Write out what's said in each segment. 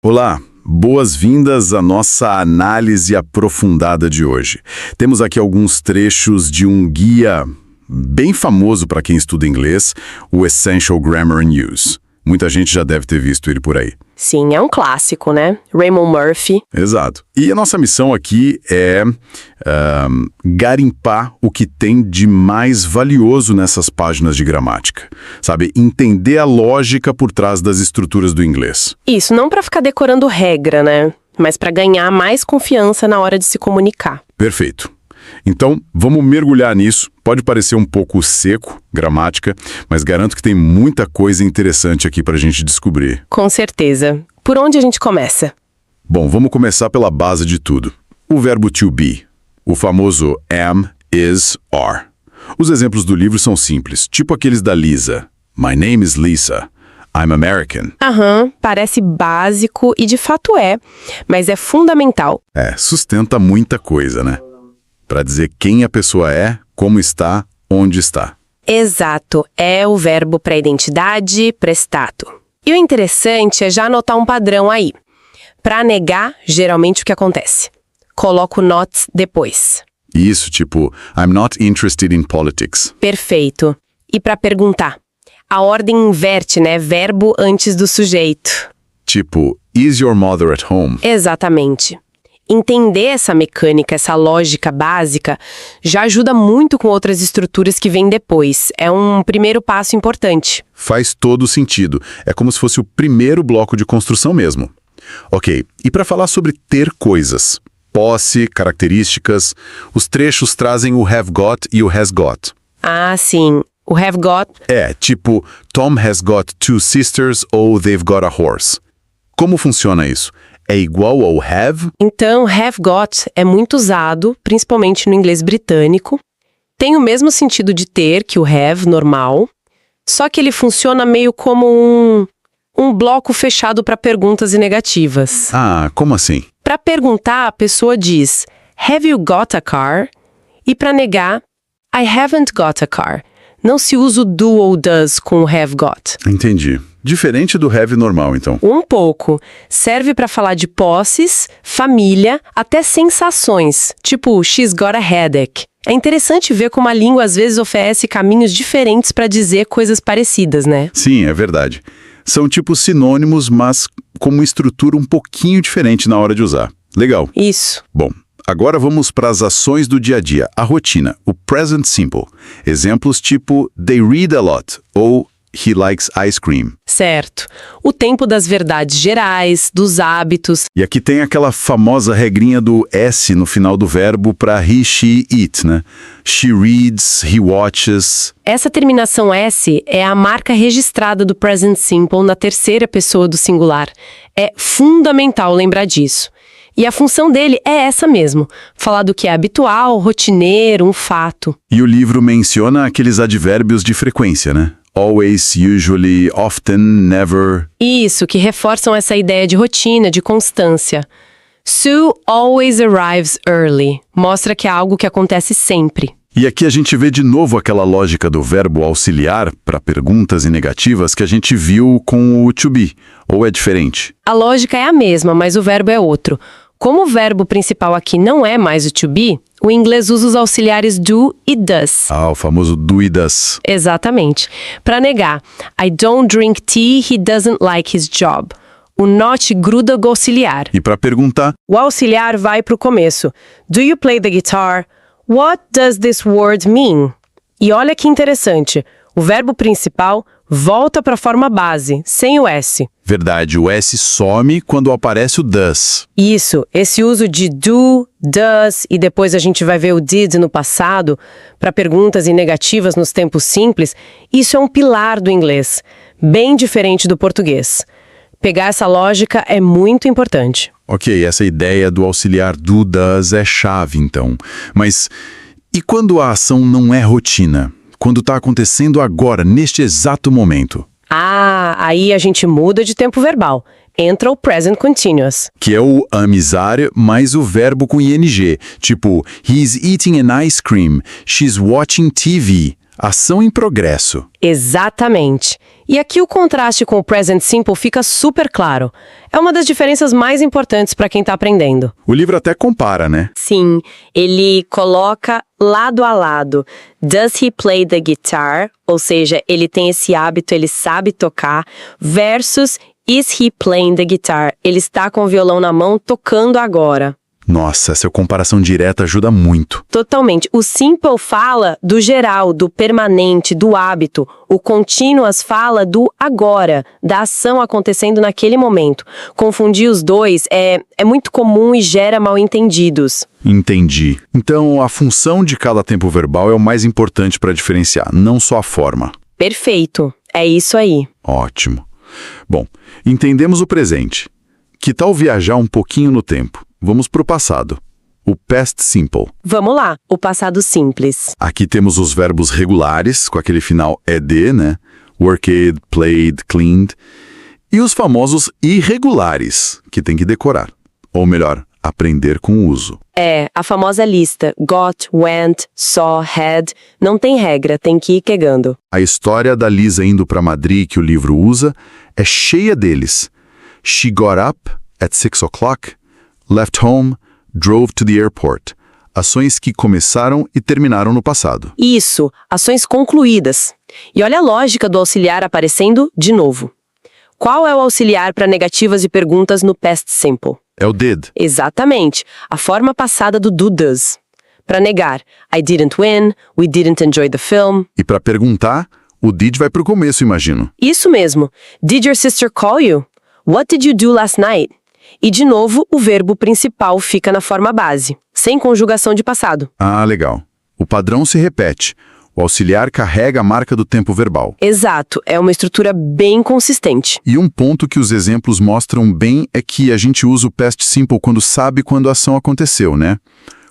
Olá, boas-vindas à nossa análise aprofundada de hoje. Temos aqui alguns trechos de um guia bem famoso para quem estuda inglês, o Essential Grammar and Use. Muita gente já deve ter visto ele por aí. Sim, é um clássico, né? Raymond Murphy. Exato. E a nossa missão aqui é garimpar o que tem de mais valioso nessas páginas de gramática. Sabe, entender a lógica por trás das estruturas do inglês. Isso, não para ficar decorando regra, né? Mas para ganhar mais confiança na hora de se comunicar. Perfeito. Então, vamos mergulhar nisso. Pode parecer um pouco seco, gramática, mas garanto que tem muita coisa interessante aqui para a gente descobrir. Com certeza. Por onde a gente começa? Bom, vamos começar pela base de tudo. O verbo to be, o famoso am, is, are. Os exemplos do livro são simples, tipo aqueles da Lisa. My name is Lisa. I'm American. Parece básico e de fato é, mas é fundamental. Sustenta muita coisa, né? Para dizer quem a pessoa é, como está, onde está. Exato, é o verbo para identidade, prestato. E o interessante é já anotar um padrão aí. Para negar, geralmente o que acontece? Coloco not depois. Isso, tipo, I'm not interested in politics. Perfeito. E para perguntar? A ordem inverte, né? Verbo antes do sujeito. Tipo, is your mother at home? Exatamente. Entender essa mecânica, essa lógica básica, já ajuda muito com outras estruturas que vêm depois. É um primeiro passo importante. Faz todo sentido. É como se fosse o primeiro bloco de construção mesmo. Ok, e para falar sobre ter coisas, posse, características, os trechos trazem o have got e o has got. Ah, sim. O have got... Tipo, Tom has got 2 sisters ou they've got a horse. Como funciona isso? É igual ao have? Então, have got é muito usado, principalmente no inglês britânico. Tem o mesmo sentido de ter que o have normal, só que ele funciona meio como um bloco fechado para perguntas e negativas. Ah, como assim? Para perguntar, a pessoa diz, have you got a car? E para negar, I haven't got a car. Não se usa o do ou does com o have got. Entendi. Diferente do have normal, então. Um pouco. Serve para falar de posses, família, até sensações. Tipo, she's got a headache. É interessante ver como a língua às vezes oferece caminhos diferentes para dizer coisas parecidas, né? Sim, é verdade. São tipo sinônimos, mas com uma estrutura um pouquinho diferente na hora de usar. Legal. Isso. Bom, agora vamos para as ações do dia a dia, a rotina, o present simple. Exemplos tipo they read a lot ou he likes ice cream. Certo. O tempo das verdades gerais, dos hábitos. E aqui tem aquela famosa regrinha do S no final do verbo para he, she, it, né? She reads, he watches. Essa terminação S é a marca registrada do present simple na terceira pessoa do singular. É fundamental lembrar disso. E a função dele é essa mesmo, falar do que é habitual, rotineiro, um fato. E o livro menciona aqueles advérbios de frequência, né? Always, usually, often, never. Isso, que reforçam essa ideia de rotina, de constância. Sue always arrives early. Mostra que é algo que acontece sempre. E aqui a gente vê de novo aquela lógica do verbo auxiliar para perguntas e negativas que a gente viu com o to be. Ou é diferente? A lógica é a mesma, mas o verbo é outro. Como o verbo principal aqui não é mais o to be, o inglês usa os auxiliares do e does. Ah, o famoso do e does. Exatamente. Para negar, I don't drink tea, he doesn't like his job. O not gruda o auxiliar. E para perguntar, o auxiliar vai para o começo. Do you play the guitar? What does this word mean? E olha que interessante. O verbo principal volta para a forma base, sem o S. Verdade, o S some quando aparece o does. Isso, esse uso de do, does e depois a gente vai ver o did no passado, para perguntas e negativas nos tempos simples, isso é um pilar do inglês, bem diferente do português. Pegar essa lógica é muito importante. Ok, essa ideia do auxiliar do, does é chave, então. Mas e quando a ação não é rotina? Quando está acontecendo agora, neste exato momento? Ah, aí a gente muda de tempo verbal. Entra o present continuous. Que é o amizar mais o verbo com ing. Tipo, he's eating an ice cream, she's watching TV. Ação em progresso. Exatamente. E aqui o contraste com o present simple fica super claro. É uma das diferenças mais importantes para quem está aprendendo. O livro até compara, né? Sim, ele coloca lado a lado. Does he play the guitar? Ou seja, ele tem esse hábito, ele sabe tocar, versus is he playing the guitar? Ele está com o violão na mão tocando agora. Nossa, essa comparação direta ajuda muito. Totalmente. O simple fala do geral, do permanente, do hábito. O continuous fala do agora, da ação acontecendo naquele momento. Confundir os dois é muito comum e gera mal-entendidos. Entendi. Então, a função de cada tempo verbal é o mais importante para diferenciar, não só a forma. Perfeito. É isso aí. Ótimo. Bom, entendemos o presente. Que tal viajar um pouquinho no tempo? Vamos para o passado. O past simple. Vamos lá, o passado simples. Aqui temos os verbos regulares, com aquele final ed, né? Worked, played, cleaned. E os famosos irregulares, que tem que decorar. Ou melhor, aprender com o uso. É, a famosa lista. Got, went, saw, had. Não tem regra, tem que ir pegando. A história da Lisa indo para Madrid, que o livro usa, é cheia deles. She got up at 6 o'clock, left home, drove to the airport. Ações que começaram e terminaram no passado. Isso, ações concluídas. E olha a lógica do auxiliar aparecendo de novo. Qual é o auxiliar para negativas e perguntas no past simple? É o did. Exatamente, a forma passada do do does. Para negar, I didn't win, we didn't enjoy the film. E para perguntar, o did vai para o começo, imagino. Isso mesmo. Did your sister call you? What did you do last night? E, de novo, o verbo principal fica na forma base, sem conjugação de passado. Ah, legal. O padrão se repete. O auxiliar carrega a marca do tempo verbal. Exato, é uma estrutura bem consistente. E um ponto que os exemplos mostram bem é que a gente usa o past simple quando sabe quando a ação aconteceu, né?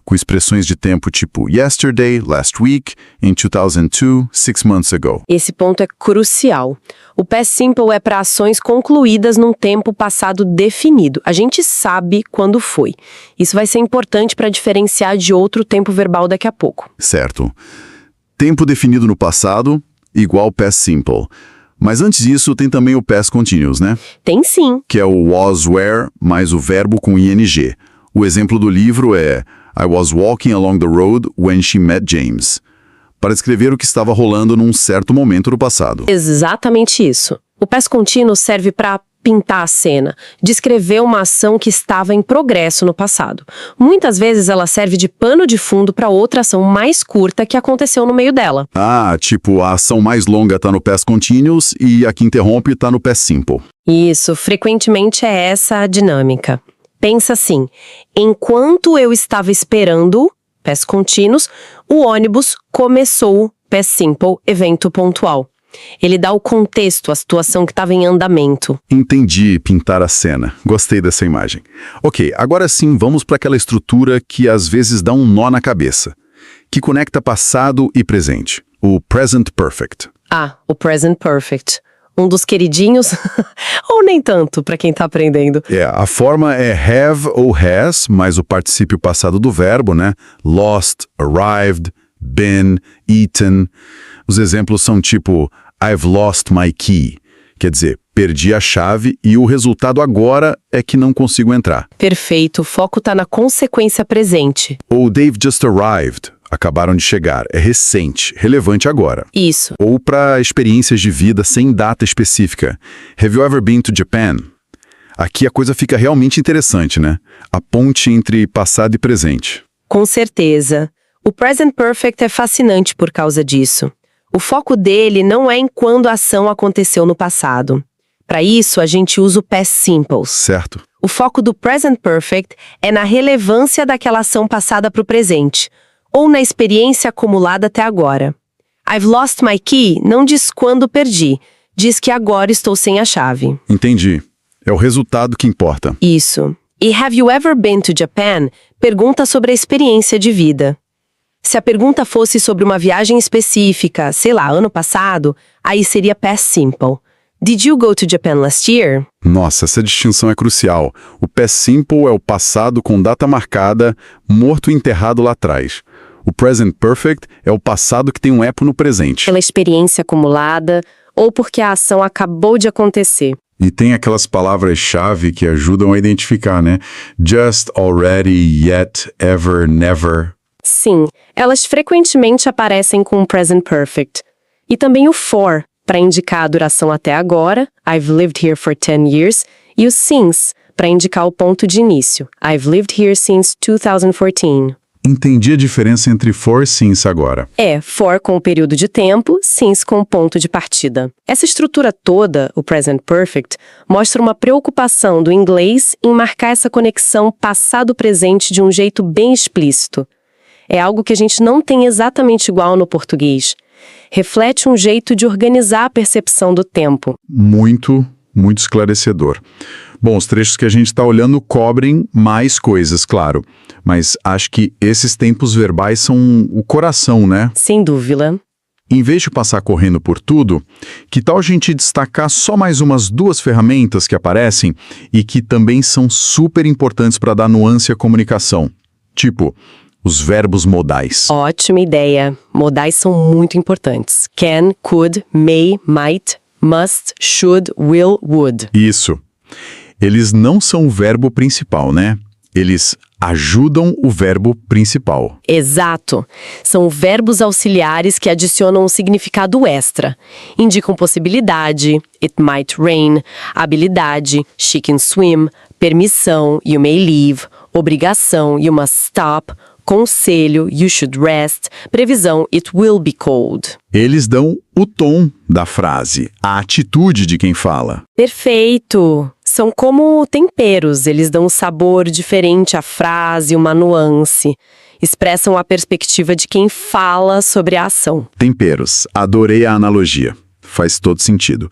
Com expressões de tempo tipo yesterday, last week, in 2002, 6 months ago. Esse ponto é crucial. O past simple é para ações concluídas num tempo passado definido. A gente sabe quando foi. Isso vai ser importante para diferenciar de outro tempo verbal daqui a pouco. Certo. Tempo definido no passado, igual past simple. Mas antes disso, tem também o past continuous, né? Tem sim. Que é o was, were, mais o verbo com ing. O exemplo do livro é I was walking along the road when she met James. Para descrever o que estava rolando num certo momento do passado. Exatamente isso. O past continuous serve para pintar a cena, descrever uma ação que estava em progresso no passado. Muitas vezes ela serve de pano de fundo para outra ação mais curta que aconteceu no meio dela. Ah, tipo, a ação mais longa está no past continuous e a que interrompe está no past simple. Isso, frequentemente é essa a dinâmica. Pensa assim, enquanto eu estava esperando, past continuous, o ônibus começou, past simple, evento pontual. Ele dá o contexto, a situação que estava em andamento. Entendi, pintar a cena. Gostei dessa imagem. Ok, agora sim, vamos para aquela estrutura que às vezes dá um nó na cabeça, que conecta passado e presente, o present perfect. Ah, o present perfect. Um dos queridinhos, ou nem tanto, para quem tá aprendendo. A forma é have ou has, mais o particípio passado do verbo, né? Lost, arrived, been, eaten. Os exemplos são tipo I've lost my key. Quer dizer, perdi a chave e o resultado agora é que não consigo entrar. Perfeito, o foco tá na consequência presente. Ou they've just arrived. Acabaram de chegar. É recente, relevante agora. Isso. Ou para experiências de vida sem data específica. Have you ever been to Japan? Aqui a coisa fica realmente interessante, né? A ponte entre passado e presente. Com certeza. O present perfect é fascinante por causa disso. O foco dele não é em quando a ação aconteceu no passado. Para isso, a gente usa o past simple. Certo. O foco do present perfect é na relevância daquela ação passada para o presente, ou na experiência acumulada até agora. I've lost my key não diz quando perdi, diz que agora estou sem a chave. Entendi. É o resultado que importa. Isso. E have you ever been to Japan? Pergunta sobre a experiência de vida. Se a pergunta fosse sobre uma viagem específica, sei lá, ano passado, aí seria past simple. Did you go to Japan last year? Nossa, essa distinção é crucial. O past simple é o passado com data marcada, morto e enterrado lá atrás. O present perfect é o passado que tem um epo no presente. Pela experiência acumulada ou porque a ação acabou de acontecer. E tem aquelas palavras-chave que ajudam a identificar, né? Just, already, yet, ever, never. Sim, elas frequentemente aparecem com o present perfect. E também o for, para indicar a duração até agora, I've lived here for 10 years, e o since, para indicar o ponto de início, I've lived here since 2014. Entendi a diferença entre for e since agora. For com o período de tempo, since com o ponto de partida. Essa estrutura toda, o present perfect, mostra uma preocupação do inglês em marcar essa conexão passado-presente de um jeito bem explícito. É algo que a gente não tem exatamente igual no português. Reflete um jeito de organizar a percepção do tempo. Muito esclarecedor. Bom, os trechos que a gente está olhando cobrem mais coisas, claro. Mas acho que esses tempos verbais são o coração, né? Sem dúvida. Em vez de passar correndo por tudo, que tal a gente destacar só mais umas 2 ferramentas que aparecem e que também são super importantes para dar nuance à comunicação? Tipo, os verbos modais. Ótima ideia. Modais são muito importantes. Can, could, may, might, must, should, will, would. Isso. Eles não são o verbo principal, né? Eles ajudam o verbo principal. Exato. São verbos auxiliares que adicionam um significado extra. Indicam possibilidade, it might rain, habilidade, she can swim, permissão, you may leave, obrigação, you must stop, conselho, you should rest, previsão, it will be cold. Eles dão o tom da frase, a atitude de quem fala. Perfeito! São como temperos, eles dão um sabor diferente à frase, uma nuance. Expressam a perspectiva de quem fala sobre a ação. Temperos. Adorei a analogia. Faz todo sentido.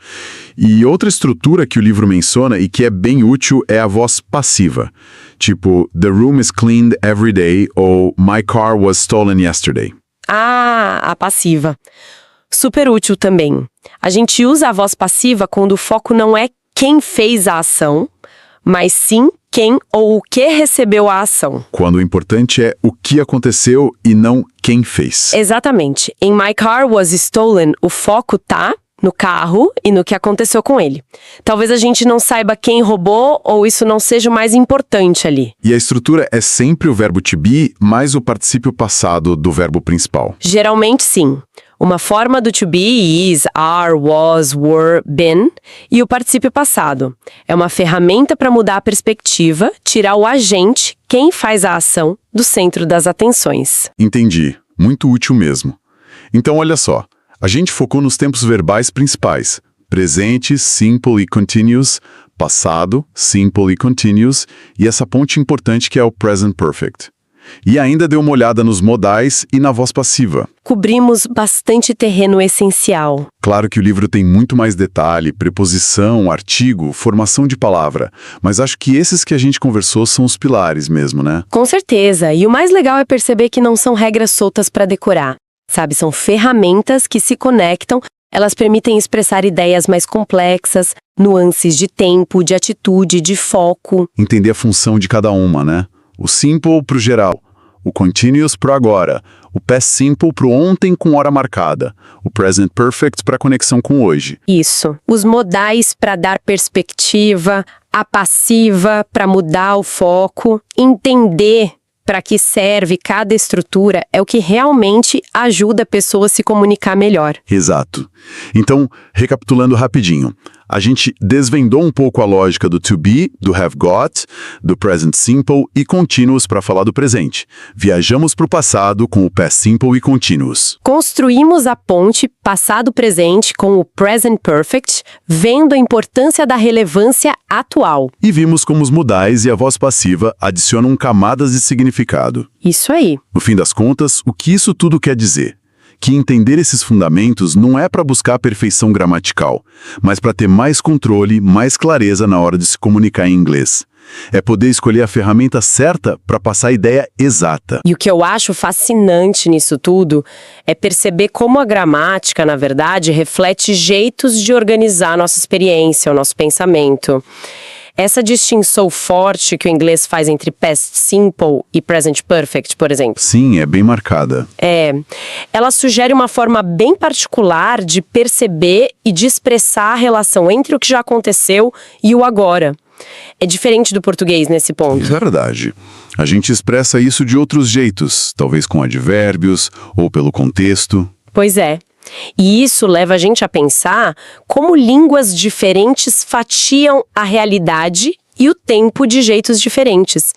E outra estrutura que o livro menciona e que é bem útil é a voz passiva. Tipo, the room is cleaned every day ou my car was stolen yesterday. Ah, a passiva. Super útil também. A gente usa a voz passiva quando o foco não é quem fez a ação, mas sim quem ou o que recebeu a ação. Quando o importante é o que aconteceu e não quem fez. Exatamente. Em My Car Was Stolen, o foco tá no carro e no que aconteceu com ele. Talvez a gente não saiba quem roubou ou isso não seja o mais importante ali. E a estrutura é sempre o verbo to be mais o particípio passado do verbo principal. Geralmente sim. Uma forma do to be is, are, was, were, been, e o particípio passado. É uma ferramenta para mudar a perspectiva, tirar o agente, quem faz a ação, do centro das atenções. Entendi. Muito útil mesmo. Então, olha só. A gente focou nos tempos verbais principais. Presente, simple e continuous, passado, simple e continuous, e essa ponte importante que é o present perfect. E ainda deu uma olhada nos modais e na voz passiva. Cobrimos bastante terreno essencial. Claro que o livro tem muito mais detalhe, preposição, artigo, formação de palavra, mas acho que esses que a gente conversou são os pilares mesmo, né? Com certeza, e o mais legal é perceber que não são regras soltas para decorar. Sabe, são ferramentas que se conectam, elas permitem expressar ideias mais complexas, nuances de tempo, de atitude, de foco. Entender a função de cada uma, né? O simple pro geral, o continuous pro agora, o past simple pro ontem com hora marcada, o present perfect para conexão com hoje. Isso. Os modais para dar perspectiva, a passiva para mudar o foco, entender para que serve cada estrutura é o que realmente ajuda a pessoa a se comunicar melhor. Exato. Então, recapitulando rapidinho, a gente desvendou um pouco a lógica do to be, do have got, do present simple e continuous para falar do presente. Viajamos para o passado com o past simple e continuous. Construímos a ponte passado-presente com o present perfect, vendo a importância da relevância atual. E vimos como os modais e a voz passiva adicionam camadas de significado. Isso aí. No fim das contas, o que isso tudo quer dizer? Que entender esses fundamentos não é para buscar a perfeição gramatical, mas para ter mais controle, mais clareza na hora de se comunicar em inglês. É poder escolher a ferramenta certa para passar a ideia exata. E o que eu acho fascinante nisso tudo é perceber como a gramática, na verdade, reflete jeitos de organizar a nossa experiência, o nosso pensamento. Essa distinção forte que o inglês faz entre past simple e present perfect, por exemplo. Sim, é bem marcada. Ela sugere uma forma bem particular de perceber e de expressar a relação entre o que já aconteceu e o agora. É diferente do português nesse ponto. Verdade. A gente expressa isso de outros jeitos, talvez com advérbios ou pelo contexto. Pois é. E isso leva a gente a pensar como línguas diferentes fatiam a realidade e o tempo de jeitos diferentes.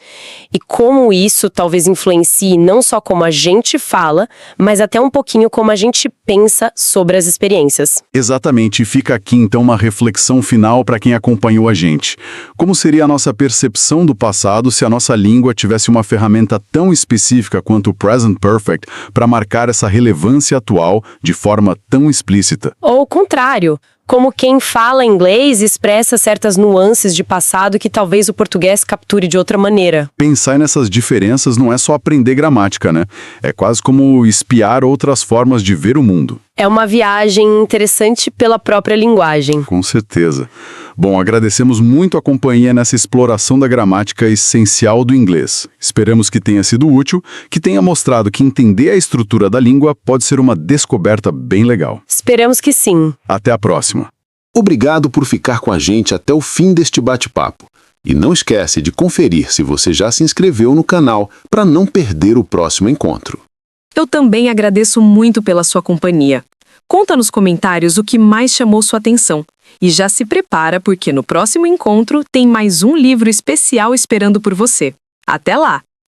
E como isso talvez influencie não só como a gente fala, mas até um pouquinho como a gente pensa sobre as experiências. Exatamente, e fica aqui então uma reflexão final para quem acompanhou a gente. Como seria a nossa percepção do passado se a nossa língua tivesse uma ferramenta tão específica quanto o Present Perfect para marcar essa relevância atual de forma tão explícita? Ou o contrário, como quem fala inglês expressa certas nuances de passado que talvez o português capture de outra maneira. Pensar nessas diferenças não é só aprender gramática, né? É quase como espiar outras formas de ver o mundo. É uma viagem interessante pela própria linguagem. Com certeza. Bom, agradecemos muito a companhia nessa exploração da gramática essencial do inglês. Esperamos que tenha sido útil, que tenha mostrado que entender a estrutura da língua pode ser uma descoberta bem legal. Esperamos que sim. Até a próxima. Obrigado por ficar com a gente até o fim deste bate-papo. E não esquece de conferir se você já se inscreveu no canal para não perder o próximo encontro. Eu também agradeço muito pela sua companhia. Conta nos comentários o que mais chamou sua atenção. E já se prepara porque no próximo encontro tem mais um livro especial esperando por você. Até lá!